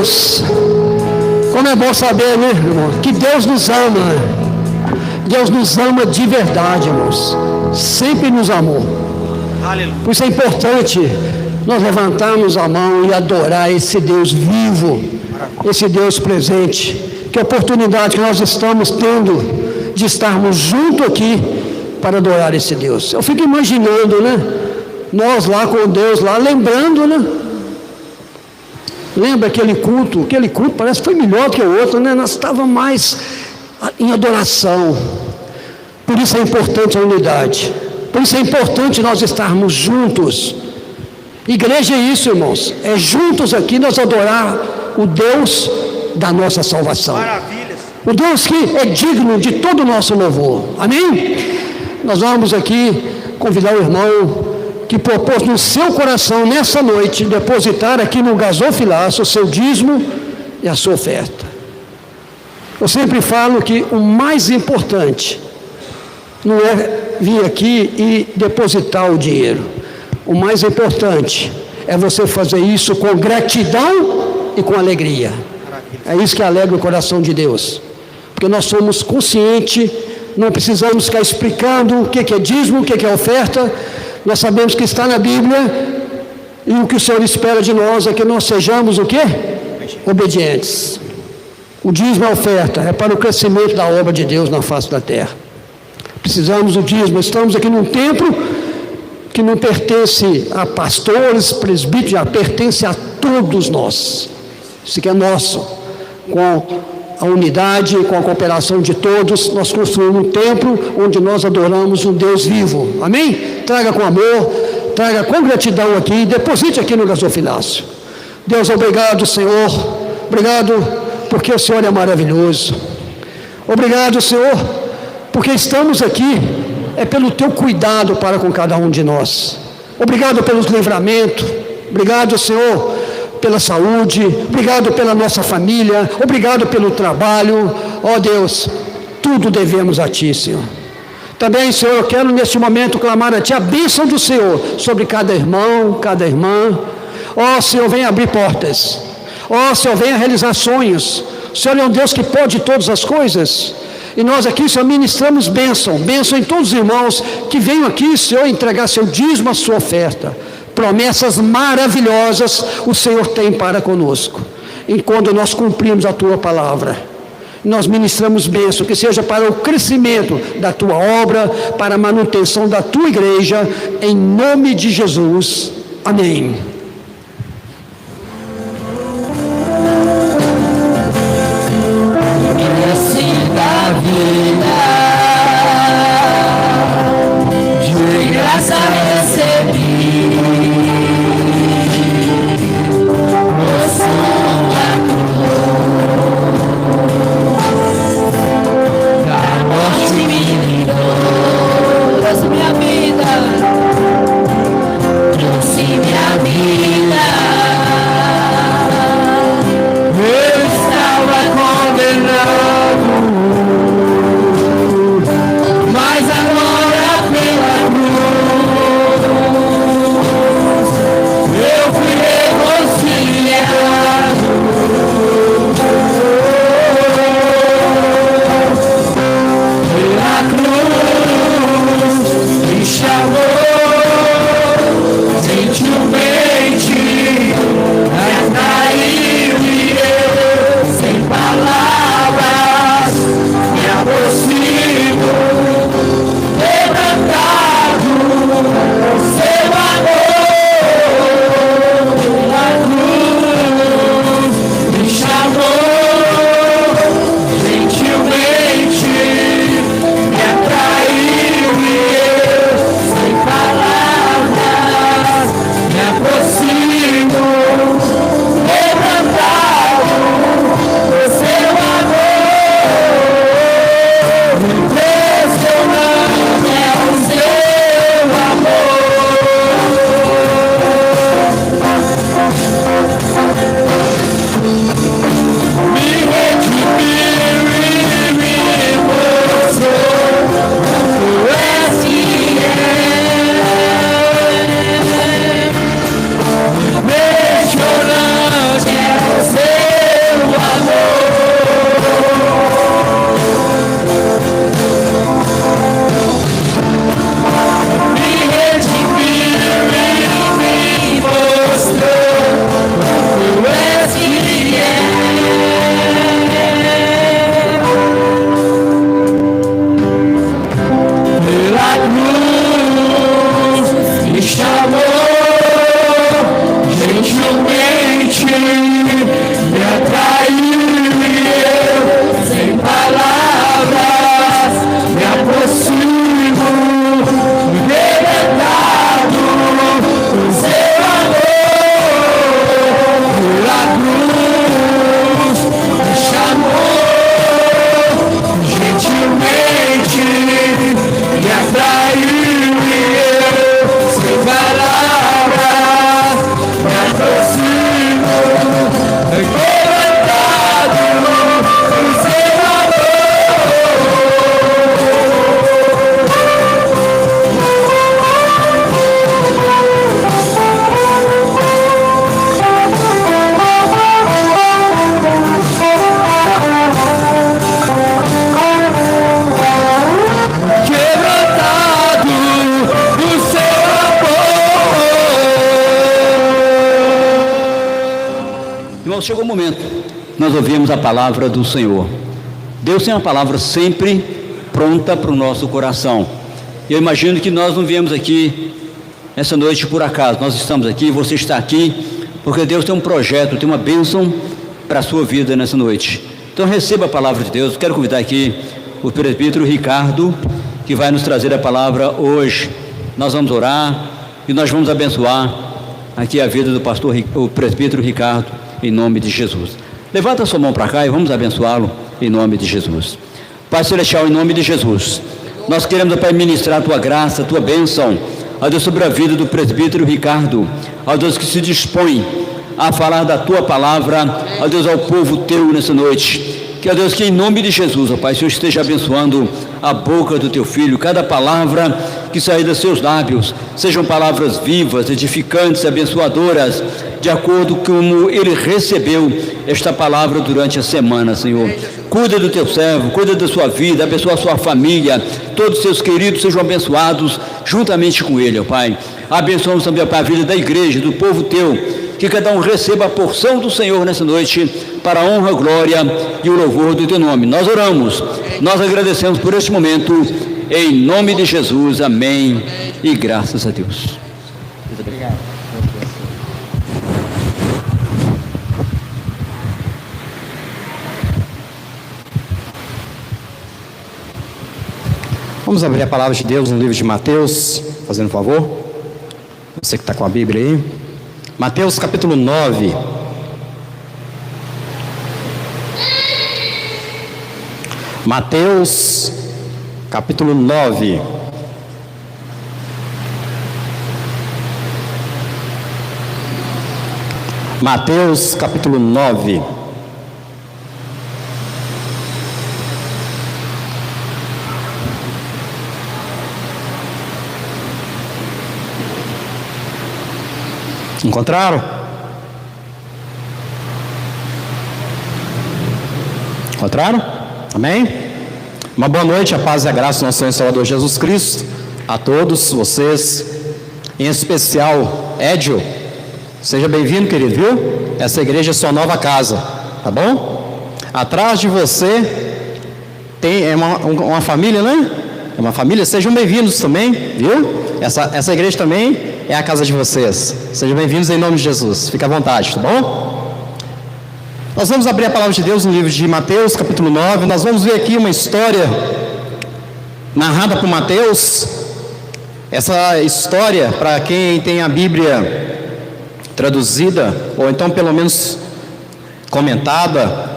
Deus. Como é bom saber, né, irmão, que Deus nos ama. Deus nos ama de verdade, irmãos. Sempre nos amou. Por isso é importante nós levantarmos a mão e adorar esse Deus vivo, esse Deus presente. Que oportunidade que nós estamos tendo de estarmos juntos aqui para adorar esse Deus. Eu fico imaginando, né? Nós lá com Deus, lá lembrando, né? Lembra aquele culto parece que foi melhor que o outro, né? Nós estávamos mais em adoração. Por isso é importante a unidade. Por isso é importante nós estarmos juntos. Igreja é isso, irmãos. É juntos aqui nós adorar o Deus da nossa salvação. Maravilhas. O Deus que é digno de todo o nosso louvor. Amém? Nós vamos aqui convidar o irmão que propôs no seu coração nessa noite depositar aqui no gasofilaço o seu dízimo e a sua oferta. Eu sempre falo que o mais importante não é vir aqui e depositar o dinheiro. O mais importante é você fazer isso com gratidão e com alegria. É isso que alegra o coração de Deus. Porque nós somos conscientes, não precisamos ficar explicando o que é dízimo, o que é oferta. Nós sabemos que está na Bíblia e o que o Senhor espera de nós é que nós sejamos o quê? Obedientes. O dízimo e a oferta é para o crescimento da obra de Deus na face da terra. Precisamos do dízimo. Estamos aqui num templo que não pertence a pastores, presbíteros, já pertence a todos nós. Isso que é nosso. Com a unidade, com a cooperação de todos, nós construímos um templo onde nós adoramos um Deus vivo. Amém? Traga com amor, traga com gratidão aqui e deposite aqui no gasofilácio. Deus, obrigado, Senhor. Obrigado porque o Senhor é maravilhoso. Obrigado, Senhor, porque estamos aqui, é pelo teu cuidado para com cada um de nós. Obrigado pelos livramentos. Obrigado, Senhor, pela saúde. Obrigado pela nossa família. Obrigado pelo trabalho. Ó Deus, tudo devemos a Ti, Senhor. Também, Senhor, eu quero neste momento clamar a Ti a bênção do Senhor sobre cada irmão, cada irmã. Ó Senhor, venha abrir portas. Ó Senhor, venha realizar sonhos. O Senhor é um Deus que pode todas as coisas. E nós aqui, Senhor, ministramos bênção em todos os irmãos que venham aqui, Senhor, entregar seu dízimo, a sua oferta. Promessas maravilhosas o Senhor tem para conosco. Enquanto nós cumprimos a Tua palavra, nós ministramos bênção, que seja para o crescimento da Tua obra, para a manutenção da Tua igreja, em nome de Jesus. Amém. De graça recebi, da morte me livrou, trouxe minha vida, trouxe minha vida. Eu estava condenado, Então chegou o momento, nós ouvimos a palavra do Senhor. Deus tem uma palavra sempre pronta para o nosso coração. Eu imagino que nós não viemos aqui essa noite por acaso, nós estamos aqui, você está aqui, porque Deus tem um projeto, tem uma bênção para a sua vida nessa noite. Então receba a palavra de Deus. Quero convidar aqui o presbítero Ricardo, que vai nos trazer a palavra hoje. Nós vamos orar e nós vamos abençoar aqui a vida do pastor, o presbítero Ricardo, em nome de Jesus. Levanta a sua mão para cá e vamos abençoá-lo em nome de Jesus. Pai Celestial, em nome de Jesus, nós queremos, Pai, ministrar a Tua graça, a Tua bênção, ó Deus, sobre a vida do presbítero Ricardo, ó Deus, que se dispõe a falar da Tua palavra, ó Deus, ao povo Teu nessa noite. Que, ó Deus, que em nome de Jesus, ó Pai, o Senhor esteja abençoando a boca do Teu Filho, cada palavra que sair dos Seus lábios, sejam palavras vivas, edificantes, abençoadoras, de acordo com como Ele recebeu esta palavra durante a semana, Senhor. Cuida do Teu servo, cuida da sua vida, abençoa a sua família, todos os seus queridos sejam abençoados juntamente com Ele, ó Pai. Abençoamos também, ó Pai, a vida da igreja, do povo Teu, que cada um receba a porção do Senhor nessa noite, para a honra, a glória e o louvor do Teu nome. Nós oramos, nós agradecemos por este momento, em nome de Jesus, amém, e graças a Deus. Obrigado. Vamos abrir a palavra de Deus no livro de Mateus, fazendo um favor. Você que está com a Bíblia aí. Mateus capítulo 9. Mateus capítulo 9. Mateus capítulo 9. Encontraram? Encontraram? Amém? Uma boa noite, a paz e a graça do nosso Senhor e Salvador Jesus Cristo a todos vocês, em especial Édio. Seja bem-vindo, querido, viu? Essa igreja é sua nova casa, tá bom? Atrás de você tem uma família, né? É uma família, sejam bem-vindos também, viu? Essa igreja também é a casa de vocês. Sejam bem-vindos em nome de Jesus. Fique à vontade, tá bom? Nós vamos abrir a palavra de Deus no livro de Mateus, capítulo 9. Nós vamos ver aqui uma história narrada por Mateus. Essa história, para quem tem a Bíblia traduzida, ou então pelo menos comentada,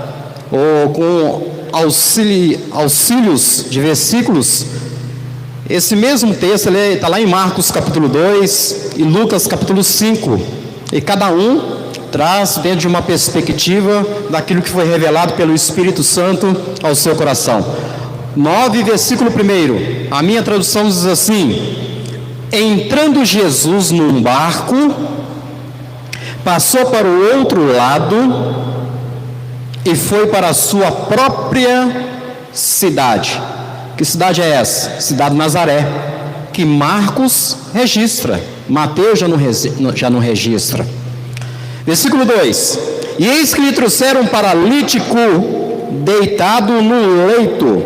ou com auxílios de versículos, esse mesmo texto está lá em Marcos capítulo 2 e Lucas capítulo 5, e cada um traz dentro de uma perspectiva daquilo que foi revelado pelo Espírito Santo ao seu coração. 9, versículo 1, a minha tradução diz assim: entrando Jesus num barco, passou para o outro lado e foi para a sua própria cidade. Que cidade é essa? Cidade de Nazaré, que Marcos registra, Mateus já não registra. Versículo 2: e eis que lhe trouxeram um paralítico deitado no leito.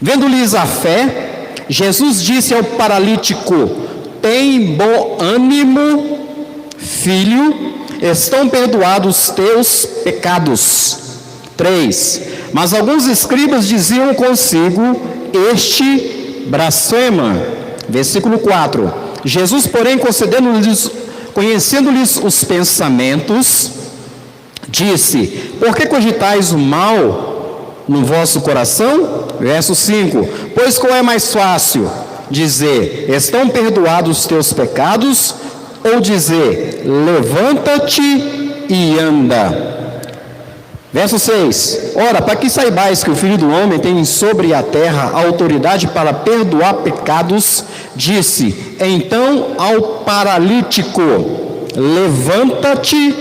Vendo-lhes a fé, Jesus disse ao paralítico: tem bom ânimo, filho, estão perdoados os teus pecados. 3: mas alguns escribas diziam consigo: este blasfema. Versículo 4: Jesus, porém, conhecendo-lhes os pensamentos, disse: por que cogitais o mal no vosso coração? Verso 5: pois qual é mais fácil, dizer: estão perdoados os teus pecados, ou dizer: levanta-te e anda? Verso 6: ora, para que saibais que o Filho do Homem tem sobre a terra autoridade para perdoar pecados, disse então ao paralítico: levanta-te,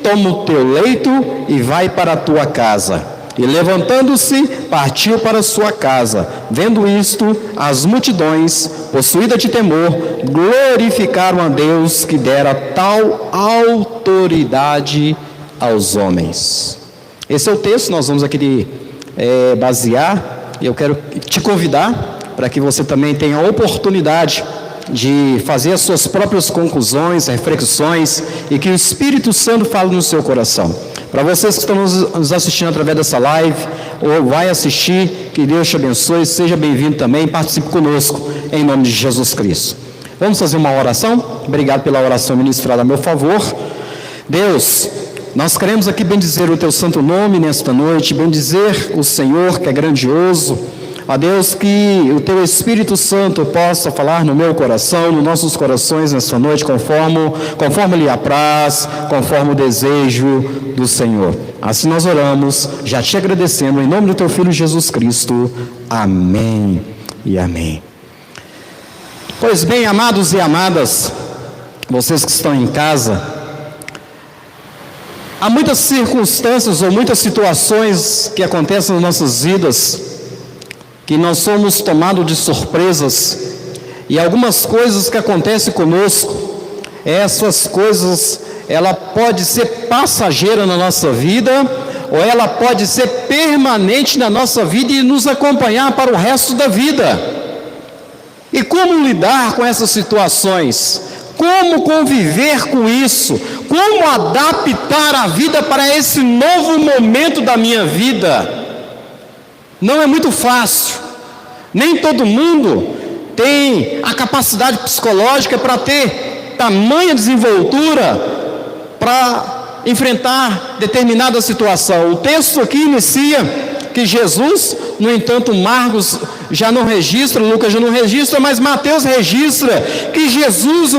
toma o teu leito e vai para a tua casa. E levantando-se, partiu para a sua casa. Vendo isto, as multidões, possuídas de temor, glorificaram a Deus que dera tal autoridade aos homens. Esse é o texto, nós vamos aqui basear, e eu quero te convidar para que você também tenha a oportunidade de fazer as suas próprias conclusões, reflexões, e que o Espírito Santo fale no seu coração. Para vocês que estão nos assistindo através dessa live, ou vai assistir, que Deus te abençoe, seja bem-vindo também, participe conosco, em nome de Jesus Cristo. Vamos fazer uma oração? Obrigado pela oração ministrada a meu favor. Deus, nós queremos aqui bendizer o Teu santo nome nesta noite, bendizer o Senhor que é grandioso. Ó Deus, que o Teu Espírito Santo possa falar no meu coração, nos nossos corações nesta noite, conforme lhe apraz, conforme o desejo do Senhor. Assim nós oramos, já te agradecendo, em nome do Teu Filho Jesus Cristo. Amém e amém. Pois bem, amados e amadas, vocês que estão em casa, há muitas circunstâncias ou muitas situações que acontecem nas nossas vidas, que nós somos tomados de surpresas, e algumas coisas que acontecem conosco, essas coisas, ela pode ser passageira na nossa vida, ou ela pode ser permanente na nossa vida e nos acompanhar para o resto da vida. E como lidar com essas situações? Como conviver com isso? Como adaptar a vida para esse novo momento da minha vida? Não é muito fácil, nem todo mundo tem a capacidade psicológica para ter tamanha desenvoltura para enfrentar determinada situação. O texto aqui inicia que Jesus, no entanto, Marcos já não registra, Lucas já não registra, mas Mateus registra que Jesus,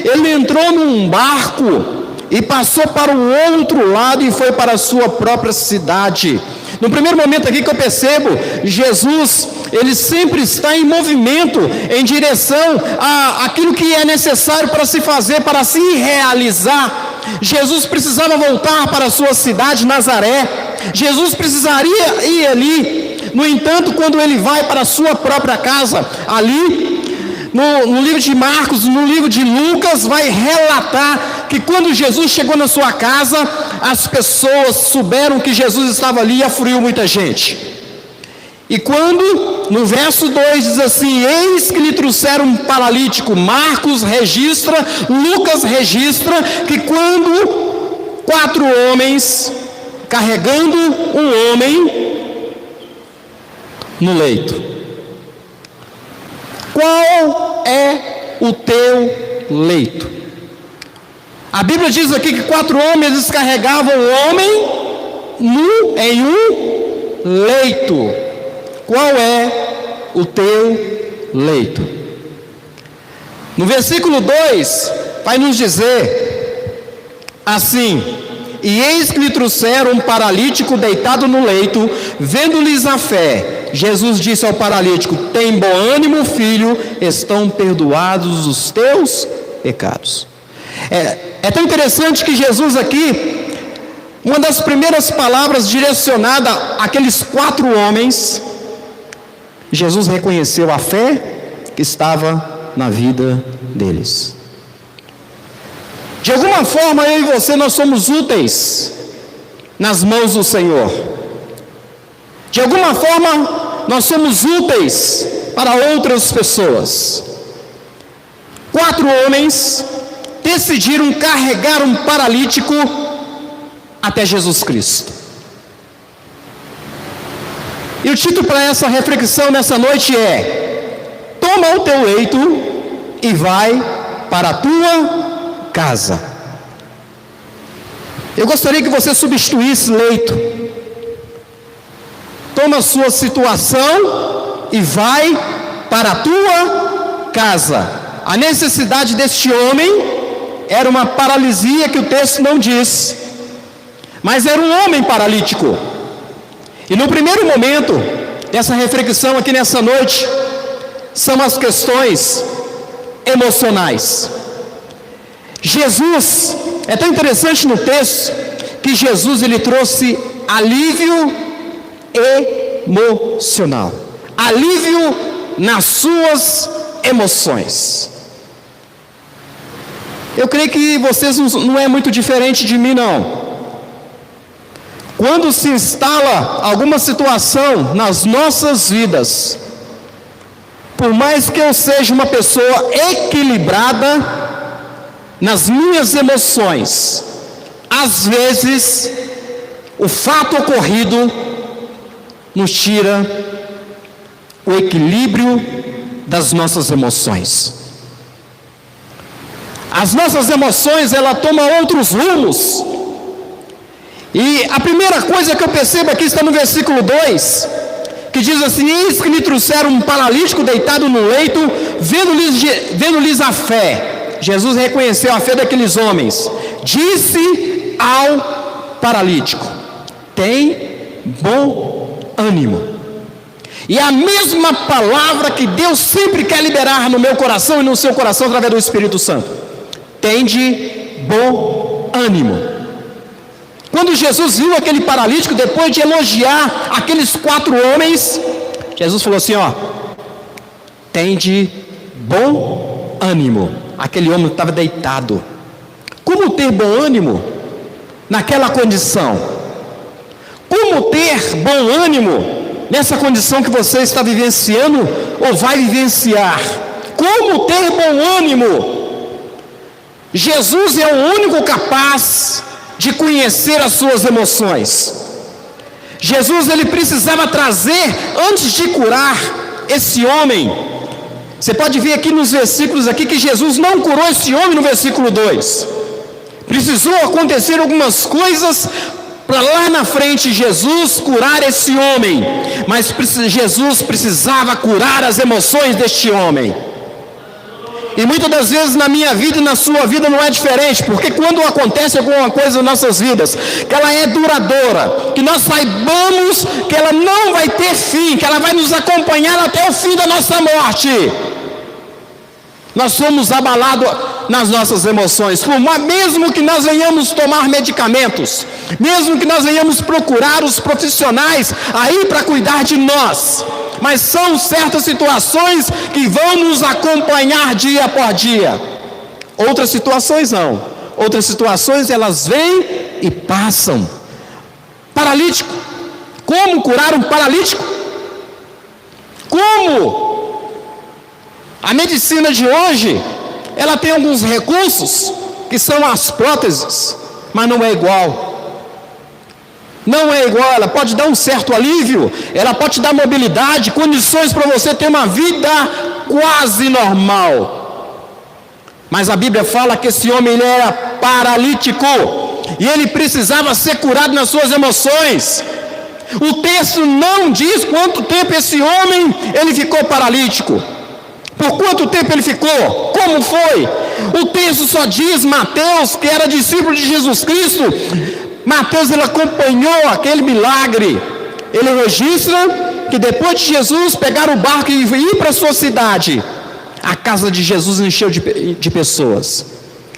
ele entrou num barco e passou para o outro lado e foi para a sua própria cidade. No primeiro momento aqui que eu percebo, Jesus, ele sempre está em movimento, em direção àquilo que é necessário para se fazer, para se realizar. Jesus precisava voltar para a sua cidade, Nazaré. Jesus precisaria ir ali. No entanto, quando ele vai para a sua própria casa, ali, no livro de Marcos, no livro de Lucas, vai relatar que quando Jesus chegou na sua casa, as pessoas souberam que Jesus estava ali e afluiu muita gente. E quando, no verso 2 diz assim: eis que lhe trouxeram um paralítico. Marcos registra, Lucas registra que quando 4 homens, carregando um homem no leito. Qual é o teu leito? A Bíblia diz aqui que 4 homens carregavam o homem em um leito. Qual é o teu leito? No versículo 2 vai nos dizer assim: e eis que lhe trouxeram um paralítico deitado no leito. Vendo-lhes a fé, Jesus disse ao paralítico: tem bom ânimo, filho, estão perdoados os teus pecados. É tão interessante que Jesus aqui, uma das primeiras palavras direcionada àqueles 4 homens, Jesus reconheceu a fé que estava na vida deles. De alguma forma, eu e você, nós somos úteis nas mãos do Senhor. De alguma forma, nós somos úteis para outras pessoas. 4 homens decidiram carregar um paralítico até Jesus Cristo. E o título para essa reflexão nessa noite é: toma o teu leito e vai para a tua casa. Eu gostaria que você substituísse leito. Toma a sua situação e vai para a tua casa. A necessidade deste homem era uma paralisia que o texto não diz, mas era um homem paralítico. E no primeiro momento dessa reflexão aqui nessa noite, são as questões emocionais. Jesus, é tão interessante no texto, que Jesus ele trouxe alívio emocional, alívio nas suas emoções. Eu creio que vocês não é muito diferente de mim, não. quando se instala alguma situação nas nossas vidas, por mais que eu seja uma pessoa equilibrada nas minhas emoções, às vezes o fato ocorrido nos tira o equilíbrio das nossas emoções. As nossas emoções, ela toma outros rumos. E a primeira coisa que eu percebo aqui está no versículo 2, que diz assim: eis que lhe trouxeram um paralítico deitado no leito, vendo-lhes a fé. Jesus reconheceu a fé daqueles homens. Disse ao paralítico: tem bom ânimo. E a mesma palavra que Deus sempre quer liberar no meu coração e no seu coração através do Espírito Santo: tende bom ânimo. Quando Jesus viu aquele paralítico, depois de elogiar aqueles 4 homens, Jesus falou assim: ó, tende bom ânimo. Aquele homem estava deitado. Como ter bom ânimo naquela condição? Como ter bom ânimo nessa condição que você está vivenciando ou vai vivenciar? Como ter bom ânimo? Jesus é o único capaz de conhecer as suas emoções. Jesus, ele precisava trazer, antes de curar esse homem, você pode ver aqui nos versículos aqui que Jesus não curou esse homem no versículo 2. Precisou acontecer algumas coisas para lá na frente Jesus curar esse homem, mas Jesus precisava curar as emoções deste homem. E muitas das vezes na minha vida e na sua vida não é diferente, porque quando acontece alguma coisa nas nossas vidas, que ela é duradoura, que nós saibamos que ela não vai ter fim, que ela vai nos acompanhar até o fim da nossa morte, nós somos abalados nas nossas emoções. Mesmo que nós venhamos tomar medicamentos, mesmo que nós venhamos procurar os profissionais aí para cuidar de nós, mas são certas situações que vão nos acompanhar dia após dia. Outras situações não. Outras situações elas vêm e passam. Paralítico. Como curar um paralítico? Como? A medicina de hoje, ela tem alguns recursos que são as próteses, mas não é igual. Não é igual, ela pode dar um certo alívio, ela pode te dar mobilidade, condições para você ter uma vida quase normal. Mas a Bíblia fala que esse homem, ele era paralítico, e ele precisava ser curado nas suas emoções. O texto não diz quanto tempo esse homem, ele ficou paralítico. Por quanto tempo ele ficou? Como foi? O texto só diz, Mateus, que era discípulo de Jesus Cristo, Mateus, ele acompanhou aquele milagre. Ele registra que depois de Jesus pegar o barco e ir para a sua cidade, a casa de Jesus encheu de pessoas.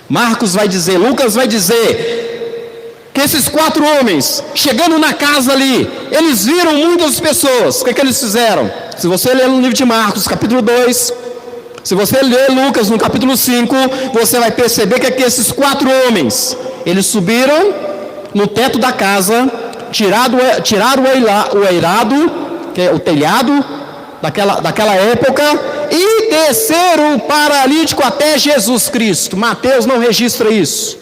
Marcos vai dizer, Lucas vai dizer que esses 4 homens, chegando na casa ali, eles viram muitas pessoas. O que eles fizeram? Se você ler no livro de Marcos, capítulo 2, se você ler Lucas no capítulo 5, você vai perceber que esses 4 homens, eles subiram no teto da casa, tiraram o eirado, que é o telhado daquela época, e desceram o paralítico até Jesus Cristo. Mateus não registra isso.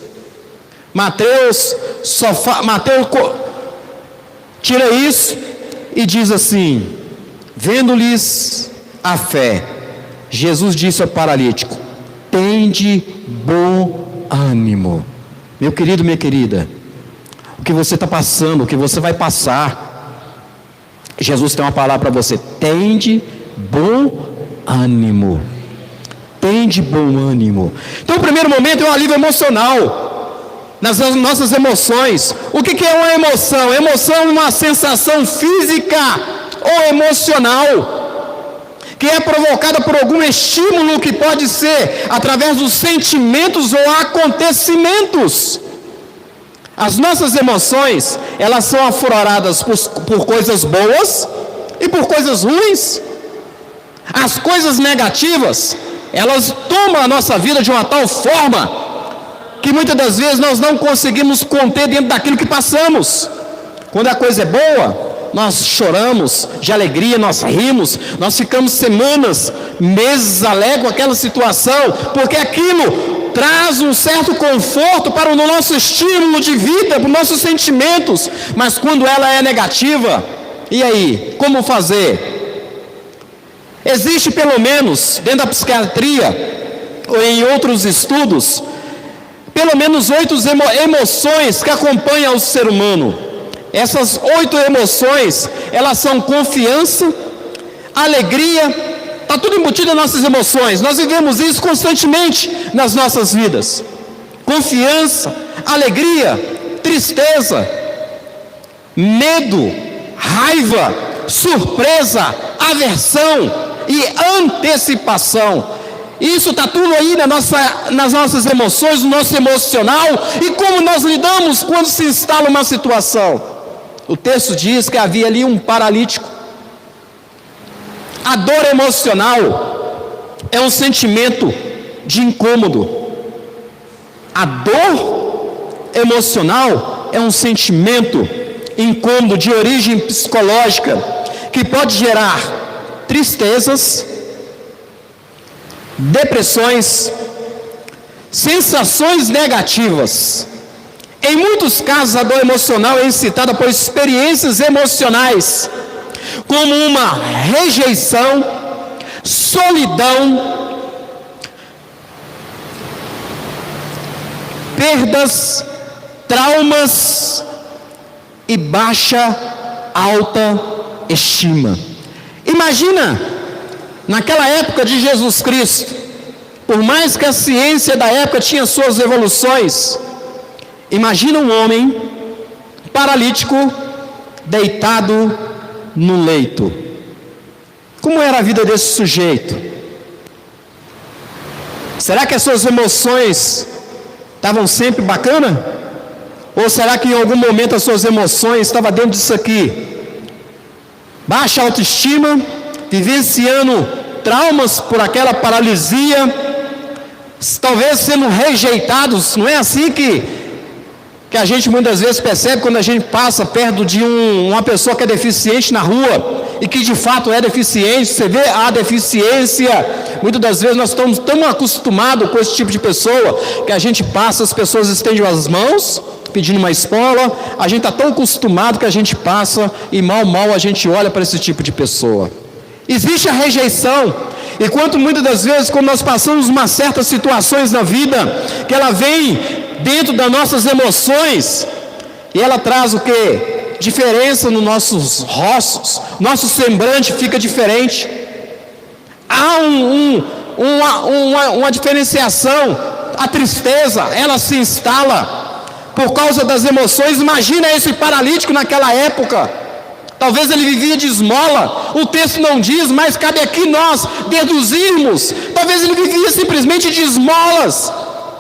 Mateus tira isso e diz assim: vendo-lhes a fé, Jesus disse ao paralítico: tende bom ânimo. Meu querido, minha querida, o que você está passando, o que você vai passar, Jesus tem uma palavra para você: tende bom ânimo. Tende bom ânimo. Então o primeiro momento é um alívio emocional, nas nossas emoções. O que é uma emoção? Emoção é uma sensação física ou emocional, que é provocada por algum estímulo, que pode ser através dos sentimentos ou acontecimentos. As nossas emoções, elas são afloradas por coisas boas e por coisas ruins. As coisas negativas, elas tomam a nossa vida de uma tal forma que muitas das vezes nós não conseguimos conter dentro daquilo que passamos. Quando a coisa é boa, nós choramos de alegria, nós rimos, nós ficamos semanas, meses alegres com aquela situação, porque aquilo traz um certo conforto para o nosso estímulo de vida, para os nossos sentimentos. Mas quando ela é negativa, e aí, como fazer? Existe pelo menos, dentro da psiquiatria, ou em outros estudos, pelo menos 8 emoções que acompanham o ser humano. Essas 8 emoções, elas são confiança, alegria, está tudo embutido nas nossas emoções. Nós vivemos isso constantemente nas nossas vidas. Confiança, alegria, tristeza, medo, raiva, surpresa, aversão e antecipação. Isso está tudo aí nas nossas emoções, no nosso emocional. E como nós lidamos quando se instala uma situação? O texto diz que havia ali um paralítico. A dor emocional é um sentimento de incômodo. A dor emocional é um sentimento incômodo de origem psicológica que pode gerar tristezas, depressões, sensações negativas. Em muitos casos, a dor emocional é incitada por experiências emocionais, como uma rejeição, solidão, perdas, traumas e baixa autoestima. Imagina, naquela época de Jesus Cristo, por mais que a ciência da época tinha suas evoluções, imagina um homem paralítico, deitado no leito. Como era a vida desse sujeito? Será que as suas emoções estavam sempre bacanas? Ou será que em algum momento as suas emoções estavam dentro disso aqui? Baixa autoestima, vivenciando traumas por aquela paralisia, talvez sendo rejeitados. Não é assim que a gente muitas vezes percebe quando a gente passa perto de uma pessoa que é deficiente na rua, e que de fato é deficiente. Você vê a deficiência, muitas das vezes nós estamos tão acostumados com esse tipo de pessoa, que a gente passa, as pessoas estendem as mãos, pedindo uma esmola, a gente está tão acostumado que a gente passa, e mal a gente olha para esse tipo de pessoa. Existe a rejeição, e quanto muitas das vezes, quando nós passamos umas certas situações na vida, que ela vem dentro das nossas emoções, e ela traz o quê? Diferença nos nossos rostos, nosso semblante fica diferente. Há uma diferenciação. A tristeza, ela se instala por causa das emoções. Imagina esse paralítico naquela época. Talvez ele vivia de esmola. O texto não diz, mas cabe aqui nós deduzirmos. Talvez ele vivia simplesmente de esmolas.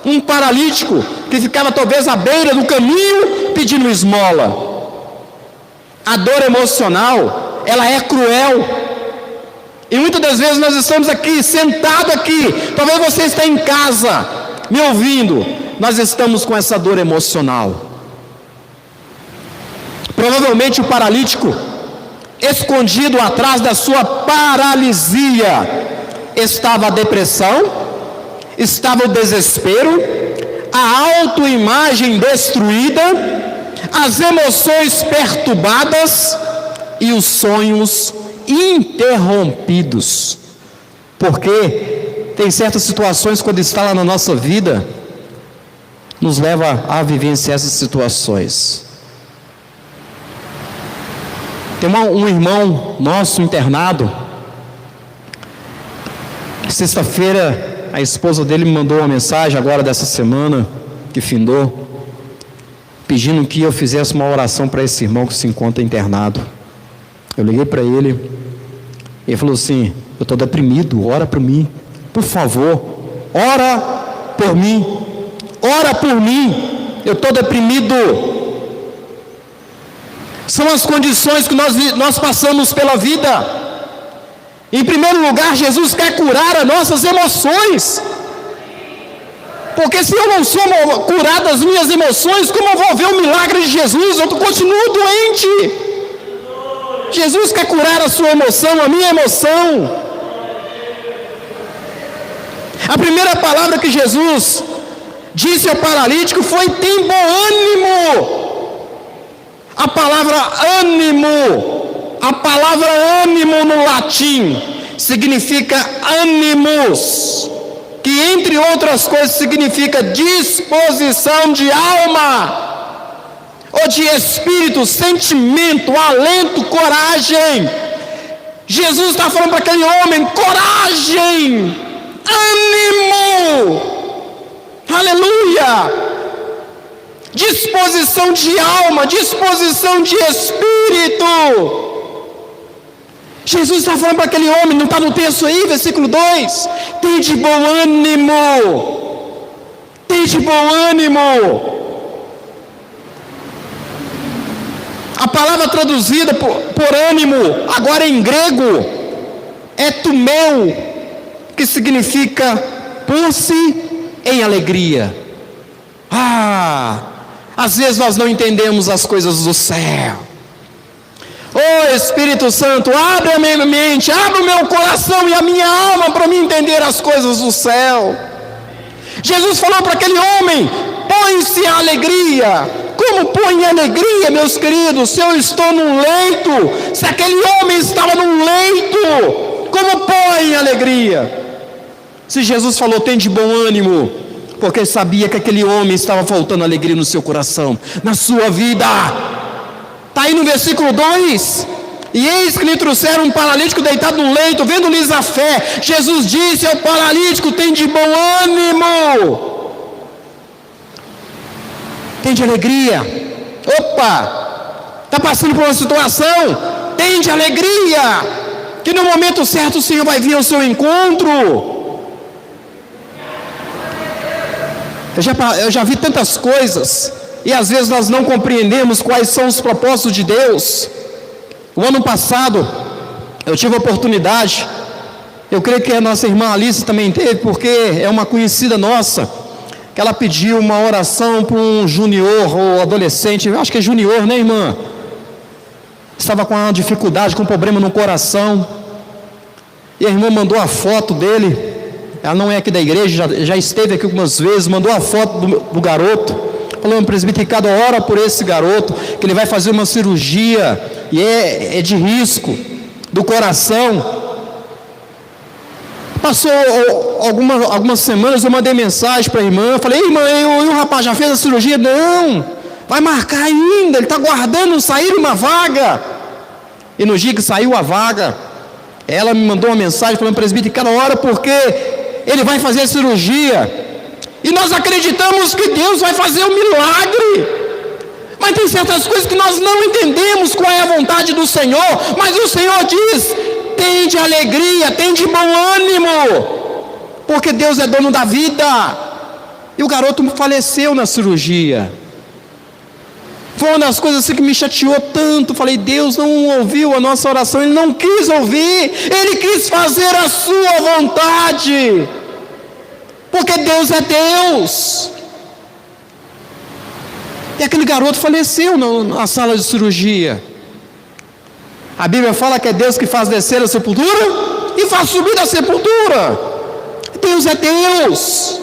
Um paralítico que ficava talvez à beira do caminho pedindo esmola. A dor emocional, ela é cruel. E muitas das vezes nós estamos aqui, sentado aqui. Talvez você está em casa, me ouvindo. Nós estamos com essa dor emocional. Provavelmente o paralítico, escondido atrás da sua paralisia, estava a depressão, estava o desespero, a autoimagem destruída, as emoções perturbadas e os sonhos interrompidos. Porque tem certas situações, quando está lá na nossa vida, nos leva a vivenciar essas situações. Tem um irmão nosso internado. Sexta-feira a esposa dele me mandou uma mensagem agora dessa semana que findou, pedindo que eu fizesse uma oração para esse irmão que se encontra internado. Eu liguei para ele, ele falou assim: eu estou deprimido, ora por mim, por favor, ora por mim, eu estou deprimido. São as condições que nós passamos pela vida. Em primeiro lugar, Jesus quer curar as nossas emoções. Porque se eu não sou curado das minhas emoções, como eu vou ver o milagre de Jesus? Eu continuo doente. Jesus quer curar a sua emoção, a minha emoção. A primeira palavra que Jesus disse ao paralítico foi: tem bom ânimo. A palavra ânimo no latim significa animus, que entre outras coisas significa disposição de alma, ou de espírito, sentimento, alento, coragem. Jesus está falando para aquele homem: coragem, ânimo, aleluia, disposição de alma, disposição de espírito. Jesus está falando para aquele homem, não está no texto aí, versículo 2: tem de bom ânimo, tem de bom ânimo. A palavra traduzida por ânimo, agora em grego, é tumeu, que significa pôr-se em alegria. Às vezes nós não entendemos as coisas do céu. Oh Espírito Santo, abre a minha mente, abre o meu coração e a minha alma para me entender as coisas do céu. Jesus falou para aquele homem: põe-se em alegria. Como põe em alegria, meus queridos, se eu estou num leito? Se aquele homem estava num leito, como põe em alegria? Se Jesus falou: tem de bom ânimo, porque ele sabia que aquele homem estava faltando alegria no seu coração, na sua vida. Está aí no versículo 2: e eis que lhe trouxeram um paralítico deitado no leito, vendo-lhes a fé, Jesus disse ao paralítico: tem de bom ânimo. Tem de alegria. Opa, está passando por uma situação, tem de alegria, que no momento certo o Senhor vai vir ao seu encontro. Eu já vi tantas coisas, e às vezes nós não compreendemos quais são os propósitos de Deus. O ano passado, eu tive a oportunidade, eu creio que a nossa irmã Alice também teve, porque é uma conhecida nossa, que ela pediu uma oração para um junior ou adolescente, eu acho que é junior, né, irmã? Estava com uma dificuldade, com um problema no coração, e a irmã mandou a foto dele. Ela não é aqui da igreja, já esteve aqui algumas vezes, mandou a foto do garoto, falando: presbítero Ricardo, ora por esse garoto, que ele vai fazer uma cirurgia, e é de risco, do coração. Passou algumas semanas, eu mandei mensagem para a irmã, falei: irmã, e o rapaz já fez a cirurgia? Não, vai marcar ainda, ele está guardando sair uma vaga. E no dia que saiu a vaga, ela me mandou uma mensagem falando: presbítero Ricardo, ora porque ele vai fazer a cirurgia, e nós acreditamos que Deus vai fazer um milagre, mas tem certas coisas que nós não entendemos qual é a vontade do Senhor, mas o Senhor diz: tem de alegria, tem de bom ânimo, porque Deus é dono da vida. E o garoto faleceu na cirurgia. Foi uma das coisas assim que me chateou tanto. Falei: Deus não ouviu a nossa oração, Ele não quis ouvir, Ele quis fazer a sua vontade, porque Deus é Deus. E aquele garoto faleceu na sala de cirurgia. A Bíblia fala que é Deus que faz descer a sepultura e faz subir da sepultura. Deus é Deus.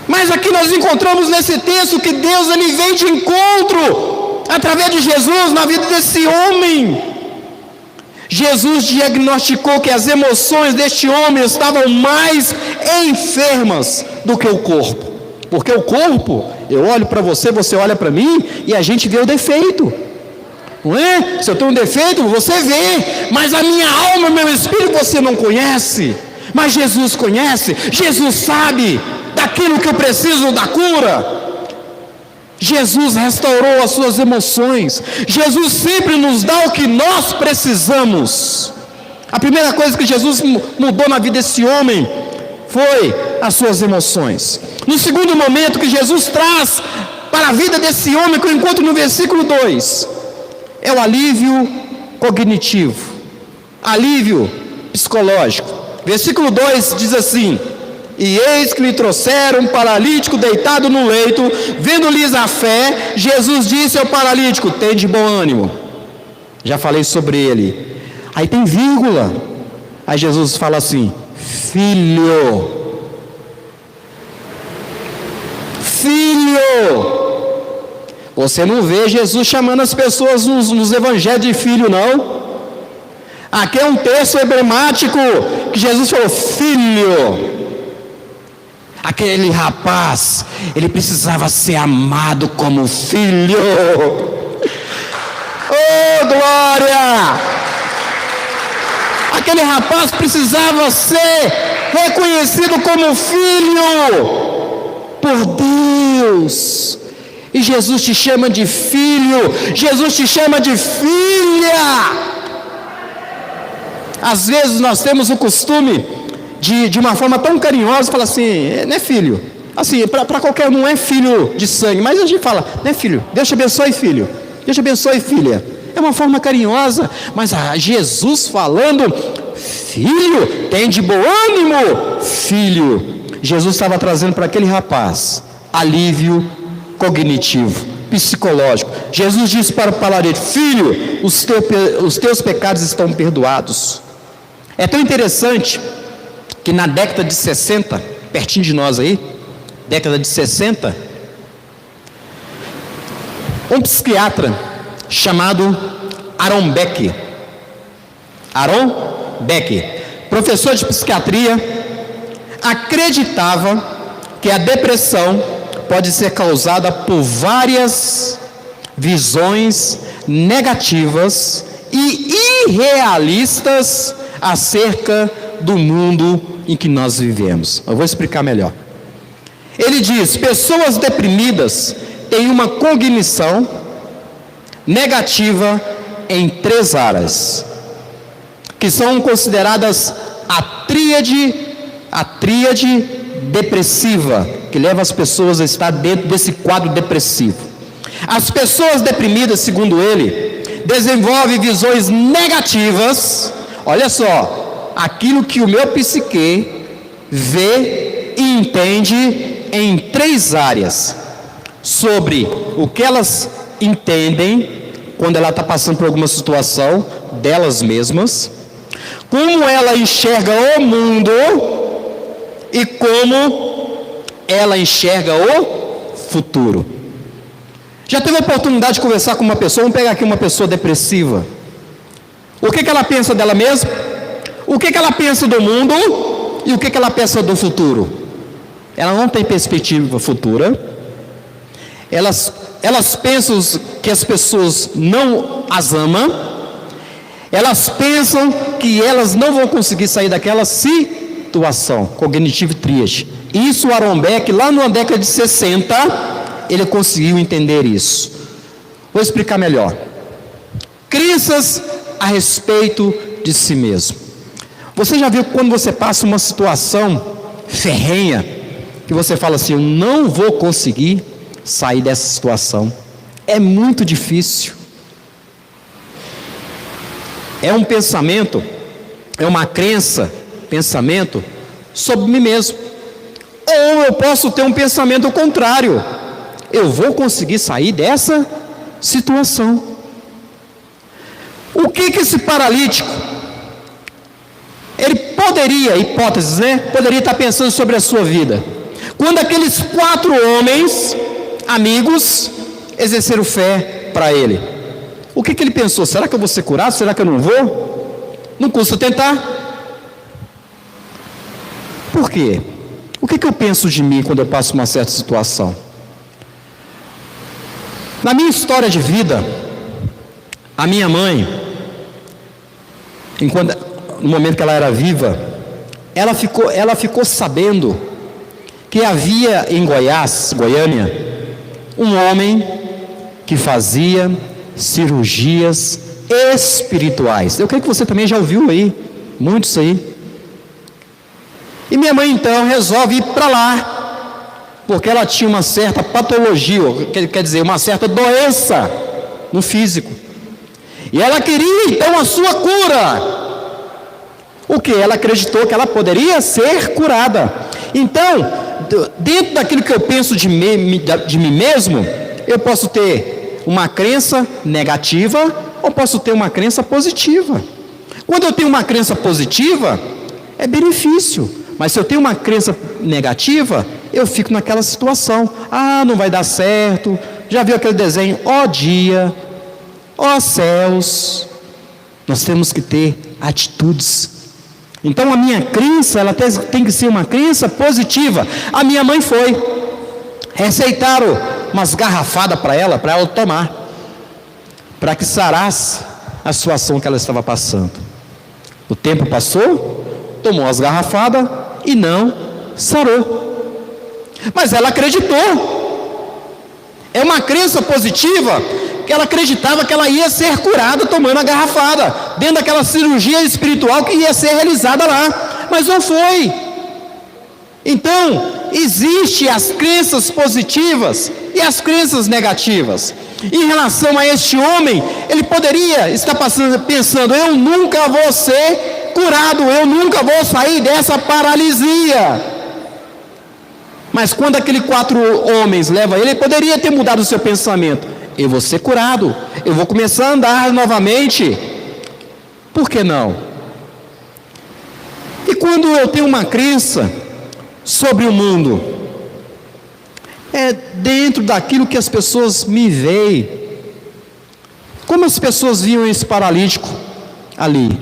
Mas aqui nós encontramos nesse texto que Deus, Ele vem de encontro através de Jesus na vida desse homem. Jesus diagnosticou que as emoções deste homem estavam mais enfermas do que o corpo. Porque o corpo, eu olho para você, você olha para mim e a gente vê o defeito. Não é? Se eu tenho um defeito, você vê, mas a minha alma, meu espírito, você não conhece. Mas Jesus conhece, Jesus sabe daquilo que eu preciso da cura. Jesus restaurou as suas emoções. Jesus sempre nos dá o que nós precisamos. A primeira coisa que Jesus mudou na vida desse homem foi as suas emoções. No segundo momento que Jesus traz para a vida desse homem, que eu encontro no versículo 2, é o alívio cognitivo, alívio psicológico. Versículo 2 diz assim: E eis que lhe trouxeram um paralítico deitado no leito. Vendo-lhes a fé, Jesus disse ao paralítico: tende bom ânimo. Já falei sobre ele. Aí tem vírgula. Aí Jesus fala assim: filho. Filho. Você não vê Jesus chamando as pessoas nos evangelhos de filho, não. Aqui é um texto emblemático que Jesus falou: filho. Aquele rapaz, ele precisava ser amado como filho. Oh, glória! Aquele rapaz precisava ser reconhecido como filho por Deus. E Jesus te chama de filho, Jesus te chama de filha. Às vezes nós temos o costume de uma forma tão carinhosa falar assim: não é filho. Assim, para qualquer um não é filho de sangue, mas a gente fala: não é filho, Deus te abençoe, filho, Deus te abençoe, filha. É uma forma carinhosa, mas Jesus falando: filho, tem de bom ânimo, filho. Jesus estava trazendo para aquele rapaz alívio cognitivo, psicológico. Jesus disse para o paralítico: filho, os teus pecados estão perdoados. É tão interessante que na década de 60, pertinho de nós aí, década de 60, um psiquiatra chamado Aaron Beck, professor de psiquiatria, acreditava que a depressão pode ser causada por várias visões negativas e irrealistas acerca do mundo em que nós vivemos. Eu vou explicar melhor. Ele diz: pessoas deprimidas têm uma cognição negativa em 3 áreas, que são consideradas a tríade depressiva, que leva as pessoas a estar dentro desse quadro depressivo. As pessoas deprimidas, segundo ele, desenvolvem visões negativas. Olha só, aquilo que o meu psique vê e entende em 3 áreas: sobre o que elas entendem quando ela está passando por alguma situação delas mesmas, como ela enxerga o mundo e como ela enxerga o futuro. Já teve a oportunidade de conversar com uma pessoa? Vamos pegar aqui uma pessoa depressiva. O que ela pensa dela mesma? O que ela pensa do mundo? E o que ela pensa do futuro? Ela não tem perspectiva futura. Elas pensam que as pessoas não as amam. Elas pensam que elas não vão conseguir sair daquela situação cognitiva tríade. Isso o Aaron Beck, lá na década de 60, ele conseguiu entender isso. Vou explicar melhor. Crenças a respeito de si mesmo. Você já viu quando você passa uma situação ferrenha, que você fala assim: eu não vou conseguir sair dessa situação, é muito difícil. É um pensamento, é uma crença, pensamento sobre mim mesmo. Ou eu posso ter um pensamento contrário: eu vou conseguir sair dessa situação. O que esse paralítico, ele poderia, hipóteses, né? Poderia estar pensando sobre a sua vida, quando aqueles 4 homens, amigos, exerceram fé para ele? O que ele pensou? Será que eu vou ser curado? Será que eu não vou? Não custa tentar. Por quê? O que eu penso de mim quando eu passo uma certa situação? Na minha história de vida, a minha mãe, no momento que ela era viva, ela ficou sabendo que havia em Goiânia, um homem que fazia cirurgias espirituais. Eu creio que você também já ouviu aí, muitos aí. E minha mãe então resolve ir para lá, porque ela tinha uma certa patologia, quer dizer, uma certa doença no físico. E ela queria então a sua cura. O que? Ela acreditou que ela poderia ser curada. Então, dentro daquilo que eu penso de mim mesmo, eu posso ter uma crença negativa ou posso ter uma crença positiva. Quando eu tenho uma crença positiva, é benefício. Mas se eu tenho uma crença negativa, eu fico naquela situação. Ah, não vai dar certo. Já viu aquele desenho? Ó dia, ó céus. Nós temos que ter atitudes. Então a minha crença, ela tem que ser uma crença positiva. A minha mãe foi. Receitaram umas garrafadas para ela tomar, para que sarasse a situação que ela estava passando. O tempo passou, tomou as garrafadas e não sarou. Mas ela acreditou. É uma crença positiva, que ela acreditava que ela ia ser curada tomando a garrafada, dentro daquela cirurgia espiritual que ia ser realizada lá, mas não foi. Então, existem as crenças positivas e as crenças negativas. Em relação a este homem, ele poderia estar pensando: eu nunca vou ser curado, eu nunca vou sair dessa paralisia. Mas quando aqueles 4 homens levam ele poderia ter mudado o seu pensamento: eu vou ser curado, eu vou começar a andar novamente. Por que não? E quando eu tenho uma crença sobre o mundo, é dentro daquilo que as pessoas me veem. Como as pessoas viam esse paralítico ali?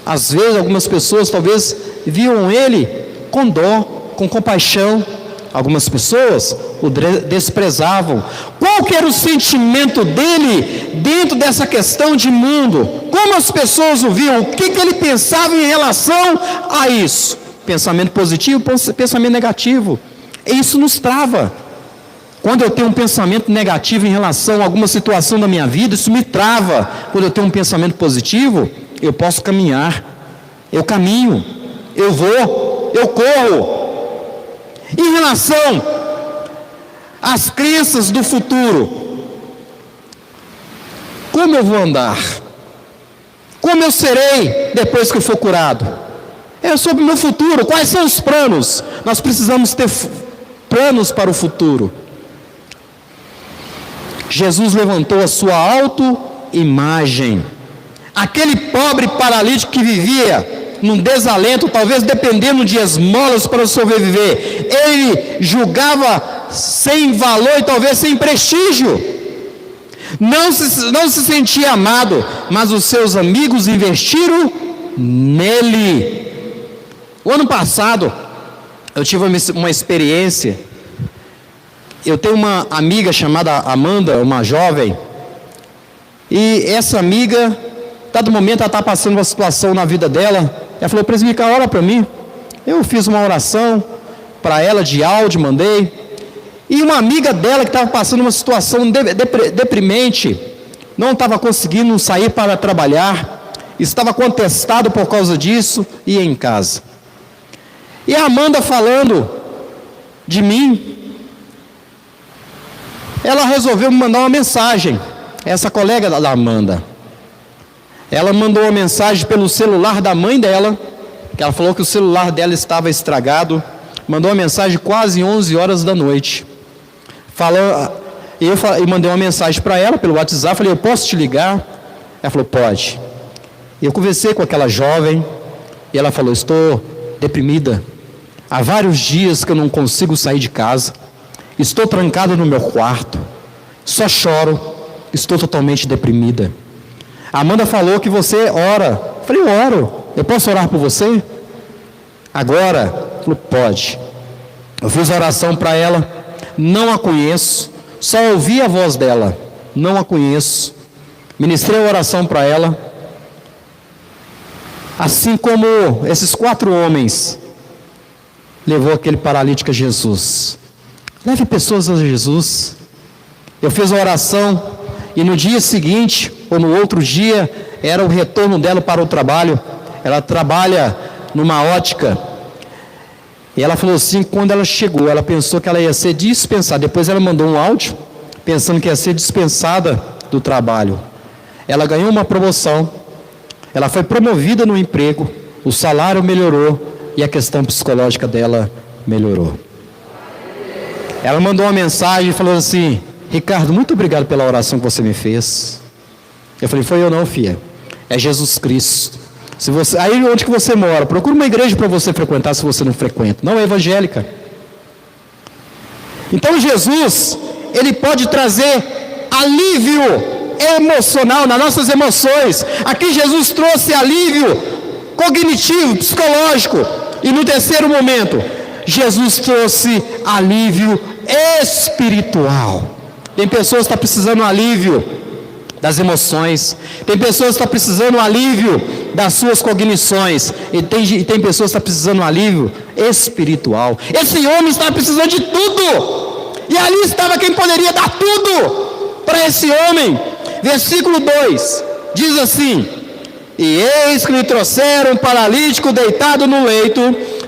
Às vezes algumas pessoas talvez viam ele com dó, com compaixão. Algumas pessoas o desprezavam. Qual que era o sentimento dele dentro dessa questão de mundo? Como as pessoas o viam? O que ele pensava em relação a isso? Pensamento positivo, pensamento negativo. Isso nos trava. Quando eu tenho um pensamento negativo em relação a alguma situação da minha vida, isso me trava. Quando eu tenho um pensamento positivo, eu posso caminhar. Eu caminho, eu vou, eu corro. Em relação às crenças do futuro, como eu vou andar? Como eu serei depois que eu for curado? É sobre o meu futuro. Quais são os planos? Nós precisamos ter planos para o futuro. Jesus levantou a sua autoimagem. Aquele pobre paralítico que vivia num desalento, talvez dependendo de esmolas para sobreviver, ele julgava sem valor e talvez sem prestígio. Não se sentia amado, mas os seus amigos investiram nele. O ano passado, eu tive uma experiência. Eu tenho uma amiga chamada Amanda, uma jovem, e essa amiga, dado momento, ela está passando uma situação na vida dela. Ela falou: presbítero, ora para mim. Eu fiz uma oração para ela de áudio, mandei. E uma amiga dela que estava passando uma situação deprimente, não estava conseguindo sair para trabalhar, estava contestado por causa disso, e ia em casa. E a Amanda falando de mim, ela resolveu me mandar uma mensagem. Essa colega da Amanda, ela mandou uma mensagem pelo celular da mãe dela, que ela falou que o celular dela estava estragado. Mandou uma mensagem quase 11 horas da noite. Eu mandei uma mensagem para ela pelo WhatsApp, falei: eu posso te ligar? Ela falou: pode. Eu conversei com aquela jovem, e ela falou: estou deprimida. Há vários dias que eu não consigo sair de casa. Estou trancada no meu quarto. Só choro. Estou totalmente deprimida. A Amanda falou que você ora. Eu falei: eu oro. Eu posso orar por você? Agora? Ela falou: pode. Eu fiz a oração para ela. Não a conheço. Só ouvi a voz dela. Não a conheço. Ministrei a oração para ela. Assim como esses 4 homens levou aquele paralítico a Jesus. Leve pessoas a Jesus. Eu fiz a oração e no dia seguinte, ou no outro dia, era o retorno dela para o trabalho. Ela trabalha numa ótica. E ela falou assim, quando ela chegou, ela pensou que ela ia ser dispensada. Depois ela mandou um áudio, pensando que ia ser dispensada do trabalho. Ela ganhou uma promoção. Ela foi promovida no emprego. O salário melhorou. e a questão psicológica dela melhorou. Ela mandou uma mensagem e falou assim: Ricardo, muito obrigado pela oração que você me fez. Eu falei: foi eu não, filha, é Jesus Cristo. Se você, aí onde que você mora, procura uma igreja para você frequentar, se você não frequenta, não é evangélica. Então Jesus, Ele pode trazer alívio emocional nas nossas emoções. Aqui Jesus trouxe alívio cognitivo, psicológico. E no terceiro momento, Jesus trouxe alívio espiritual. Tem pessoas que estão precisando de alívio das emoções, tem pessoas que estão precisando de alívio das suas cognições, e tem pessoas que estão precisando de alívio espiritual. Esse homem estava precisando de tudo, e ali estava quem poderia dar tudo para esse homem. Versículo 2 diz assim: e eis que lhe trouxeram um paralítico deitado no leito.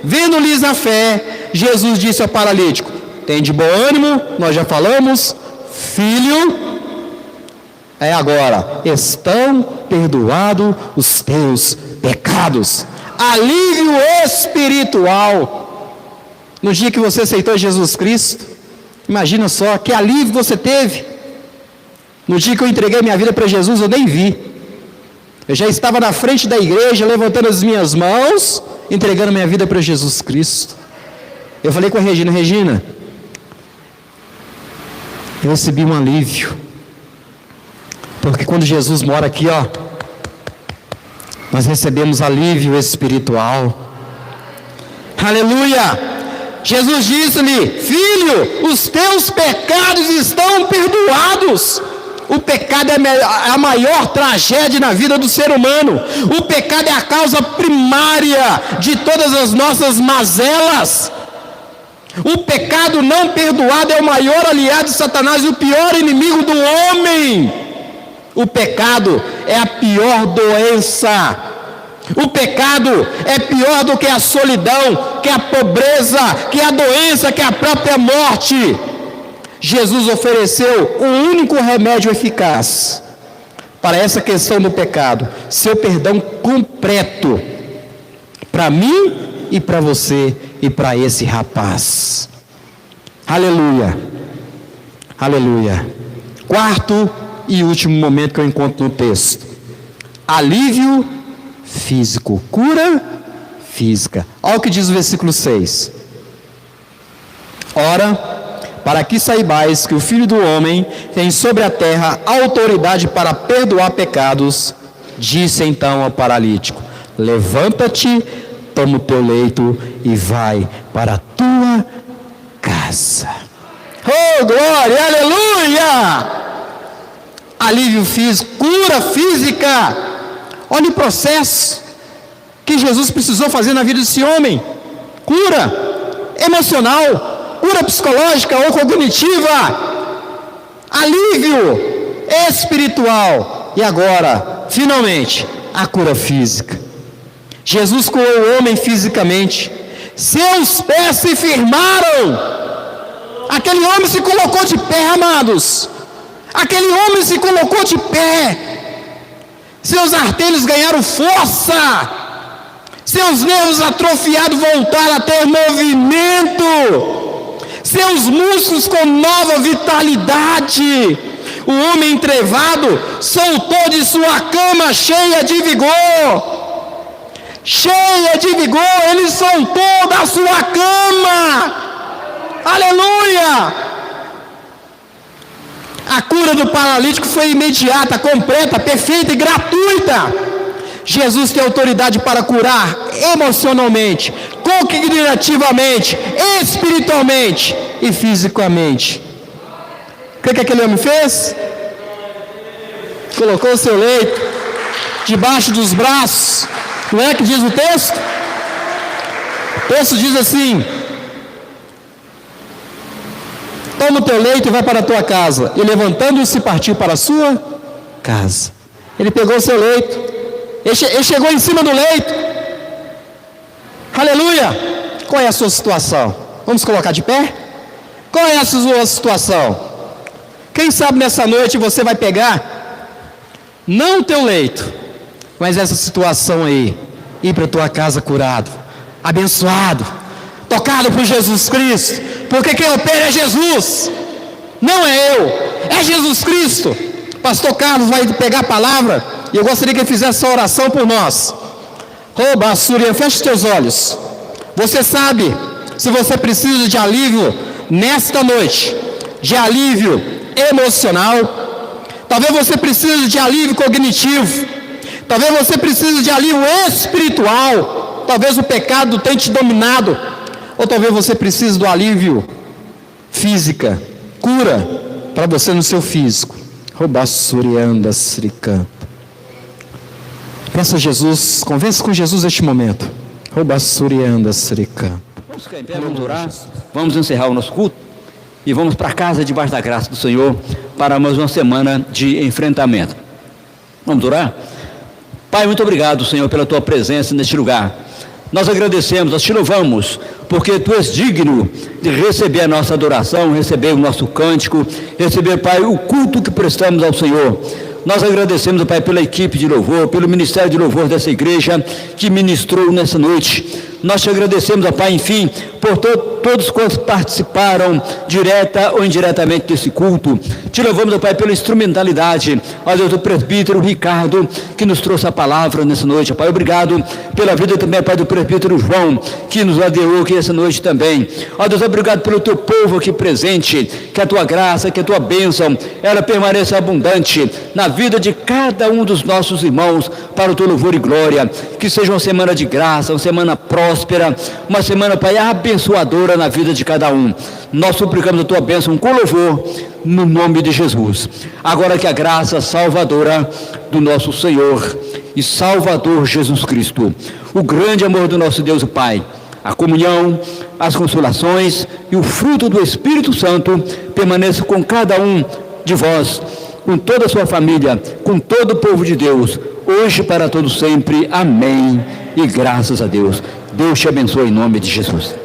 Vendo-lhes a fé, Jesus disse ao paralítico: tem de bom ânimo, nós já falamos, filho, é agora, estão perdoados os teus pecados. Alívio espiritual. No dia que você aceitou Jesus Cristo, imagina só que alívio você teve. No dia que eu entreguei minha vida para Jesus, eu nem vi. Eu já estava na frente da igreja, levantando as minhas mãos, entregando minha vida para Jesus Cristo. Eu falei com a Regina: Regina, eu recebi um alívio, porque quando Jesus mora aqui, ó, nós recebemos alívio espiritual. Aleluia! Jesus disse-lhe: filho, os teus pecados estão perdoados. O pecado é a maior tragédia na vida do ser humano. O pecado é a causa primária de todas as nossas mazelas. O pecado não perdoado é o maior aliado de Satanás e o pior inimigo do homem. O pecado é a pior doença. O pecado é pior do que a solidão, que a pobreza, que a doença, que a própria morte. Jesus ofereceu um único remédio eficaz para essa questão do pecado: seu perdão completo, para mim e para você e para esse rapaz. Aleluia, aleluia. Quarto e último momento que eu encontro no texto: alívio físico, cura física. Olha o que diz o versículo 6: ora, para que saibais que o Filho do Homem tem sobre a terra autoridade para perdoar pecados, disse então ao paralítico: levanta-te, toma o teu leito e vai para a tua casa. Oh, glória, aleluia! Alívio físico, cura física. Olha o processo que Jesus precisou fazer na vida desse homem: cura emocional, cura psicológica ou cognitiva, alívio espiritual e agora, finalmente, a cura física. Jesus curou o homem fisicamente, seus pés se firmaram. Aquele homem se colocou de pé, amados. Aquele homem se colocou de pé. Seus artérios ganharam força. Seus nervos atrofiados voltaram a ter movimento. Seus músculos com nova vitalidade. O homem entrevado soltou de sua cama cheia de vigor. Cheia de vigor, ele soltou da sua cama. Aleluia! A cura do paralítico foi imediata, completa, perfeita e gratuita. Jesus tem autoridade para curar emocionalmente, cognitivamente, espiritualmente e fisicamente. O que aquele homem fez? Colocou o seu leito debaixo dos braços. Não é que diz o texto? O texto diz assim: toma o teu leito e vai para a tua casa. E levantando-se partiu para a sua casa. Ele pegou o seu leito. Ele chegou em cima do leito. Aleluia! Qual é a sua situação? Vamos colocar de pé? Qual é a sua situação? Quem sabe nessa noite você vai pegar, não o teu leito, mas essa situação aí, ir para a tua casa curado, abençoado, tocado por Jesus Cristo, porque quem opera é Jesus, não é eu, é Jesus Cristo. Pastor Carlos vai pegar a palavra e eu gostaria que ele fizesse essa oração por nós. Rouba, Súria, feche os teus olhos. Você sabe, se você precisa de alívio nesta noite, de alívio emocional, talvez você precise de alívio cognitivo, talvez você precise de alívio espiritual, talvez o pecado tenha te dominado, ou talvez você precise do alívio física, cura para você no seu físico. Robassurianda Srika. Peça a Jesus, convença com Jesus neste momento. Robassurianda Srika. Vamos ficar em pé, vamos orar, vamos encerrar o nosso culto e vamos para casa debaixo da graça do Senhor para mais uma semana de enfrentamento. Vamos orar? Pai, muito obrigado, Senhor, pela Tua presença neste lugar. Nós agradecemos, nós te louvamos, porque Tu és digno de receber a nossa adoração, receber o nosso cântico, receber, Pai, o culto que prestamos ao Senhor. Nós agradecemos, Pai, pela equipe de louvor, pelo ministério de louvor dessa igreja que ministrou nessa noite. Nós te agradecemos, ó Pai, enfim, por todos quantos participaram, direta ou indiretamente desse culto. Te louvamos, ó Pai, pela instrumentalidade, ó Deus, do presbítero Ricardo, que nos trouxe a palavra nessa noite, ó Pai. Obrigado pela vida também, Pai, do presbítero João, que nos adeou aqui essa noite também. Ó Deus, obrigado pelo Teu povo aqui presente, que a Tua graça, que a Tua bênção, ela permaneça abundante na vida de cada um dos nossos irmãos, para o Teu louvor e glória. Que seja uma semana de graça, uma semana próspera, uma semana, Pai, abençoadora na vida de cada um. Nós suplicamos a Tua bênção com louvor, no nome de Jesus. Agora que a graça salvadora do nosso Senhor e Salvador Jesus Cristo, o grande amor do nosso Deus e Pai, a comunhão, as consolações e o fruto do Espírito Santo permaneça com cada um de vós, com toda a sua família, com todo o povo de Deus, hoje para todos sempre. Amém. E graças a Deus. Deus te abençoe em nome de Jesus.